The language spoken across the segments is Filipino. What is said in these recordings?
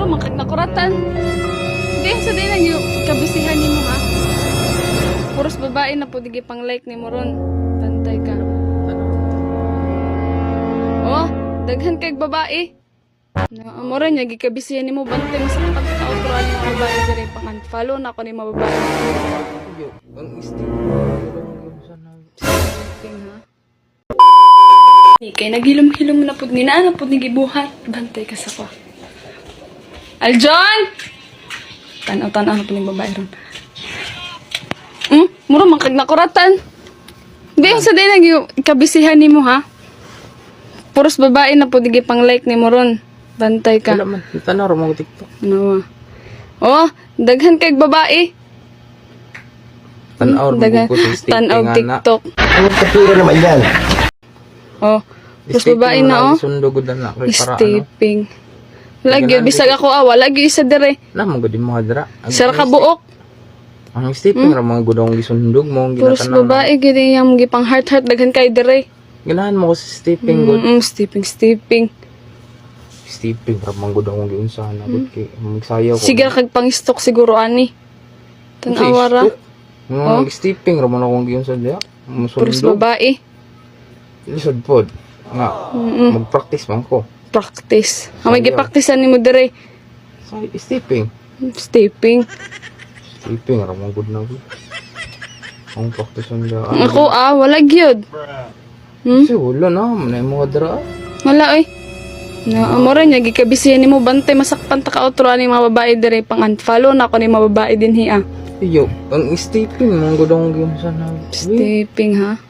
makag nakuratan. Di sa din ang yung kabisihan nimo ha. Puros babae na po digi pang like nimo ron. Bantay ka. Oh, daghan kay babae. Na amo rin yung gikabisihan nimo bantay mo sa pagka-outro ani mga babae dire pang follow na ko ni mga babae. Ang Ting ha. Kay naghilom-hilom na pud ni na pud ni gibuhat. Bantay ka sa ko. Aljon! Tanaw-tanaw na po yung babae ron. Mura man kag nakuratan. Di sa din yung kabisihan nimo ha. Puros babae na po digi pang like nimo ron. Bantay ka. Wala man, tanaw mo TikTok. No. Oh, daghan kay babae. Tanaw mo Daghan ko sa tanaw TikTok. Ano kapira naman yan? Oh, puros babae na oh. Sundo gud na kay para ano. Stepping. Lagi bisag ako awa, lagi isa dire. Na mo gud mo hadra. Sara ka buok. Ang stepping ra mga gudong gisundog mo Puros ginatanaw. babae gid yang gipang heart daghan kay dire. Ganahan mo ko sa stepping gud. Stepping. Stepping ra mga gudong giunsahan na gud kay magsayaw ko. Sige kag pang-stock siguro ani. Tanawa ra. Mga stepping ra man akong giunsahan dia. Puros Musundog. babae. Lisod pod. Nga mag-practice man ko. Practice. May gipraktisan nimo dire. Sa stepping. Stepping. Stepping ra mga gud na gud. Ang practice dia. Ako wala gyud. Kasi wala na, manay mo hadra. Wala oy. Na amora nya gikabisihan nimo bantay masakpan ta ka outro ani mga babae dire pang unfollow na ko ni mga babae din hiya. Iyo, ang stepping mga gudong giunsahan na. Stepping ha.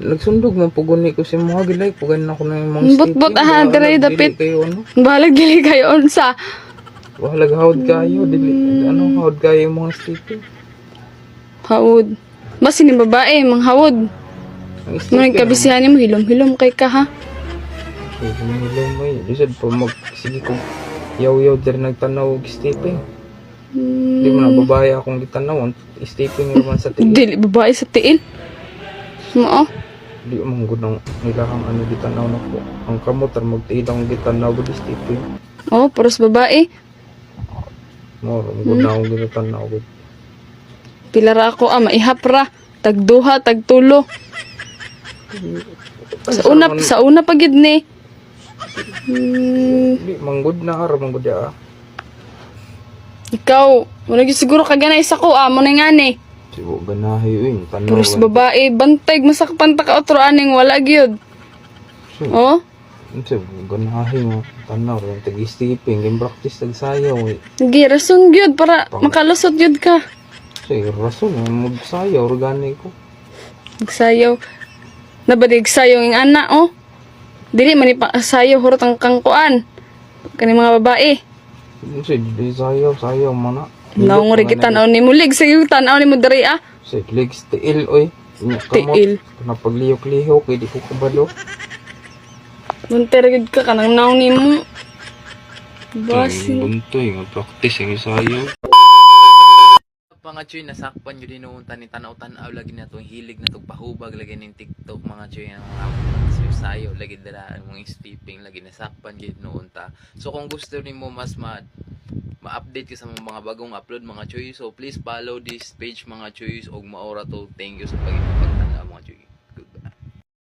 Nagsundog man puguni ko si mga gilay pugan na ko na yung mga But aha dire dapit. kayo ano? Balag dili kayo unsa. Walag hawd kayo dili ano hawd kayo yung mga stepping. Hawod. Basi ni babae mang hawod. Ang Nang kabisihan nimo hilom-hilom kay ka ha. Hilom may lisod pa mag sige ko yaw-yaw dir nagtanaw og stepping. Di mo na babae akong gitanaw stepping naman sa tiil. Dili babae sa tiil. Mao. Di man gud nang ilahang ano gitanaw na ko. Ang kamot ar magtiidang gitanaw gud stepping. Oh, puros babae. Mo gud na akong gitanaw gud. Pila ra ako maihap ra. Tagduha, tagtulo. Sa una pa gid ni. Di manggod na ara manggod ya. Ikaw, wala gyud siguro ka ganay sa ko mo na ngani. Sigo ganahi uy tanaw. Puros babae, bantay masakpan ta ka outro aning wala gyud. Oh, Sigo ganahi mo tanaw rin tag stepping game practice tag sayaw. gi rason gyud para makalusot gyud ka. Sige rason magsayaw organic ko. Magsayaw. Nabadig sayaw ng ana oh. Dili man ipasayaw hurot ang kangkuan. Kani mga babae. Sige di sayaw man na. Naunguri kita tanaw ni mulig sa iyo tanaw ni mo diri ah. Sige legs tiil oy. Tiil. Na paglihok-lihok kay di ko kabalo. Bunter gyud ka kanang naw nimo. Basi. Buntoy nga practice ang sayaw. Mga choy nasakpan yun dinuunta ni tanaw-tanaw lagi na itong hilig na itong pahubag lagi ng TikTok mga choy ang mga sayo lagi dala ang mga stepping lagi nasakpan yun dinuunta. So kung gusto rin mo mas ma-update ka sa mga bagong upload mga choy, so please follow this page mga choy og maura to. Thank you sa pagpapagta.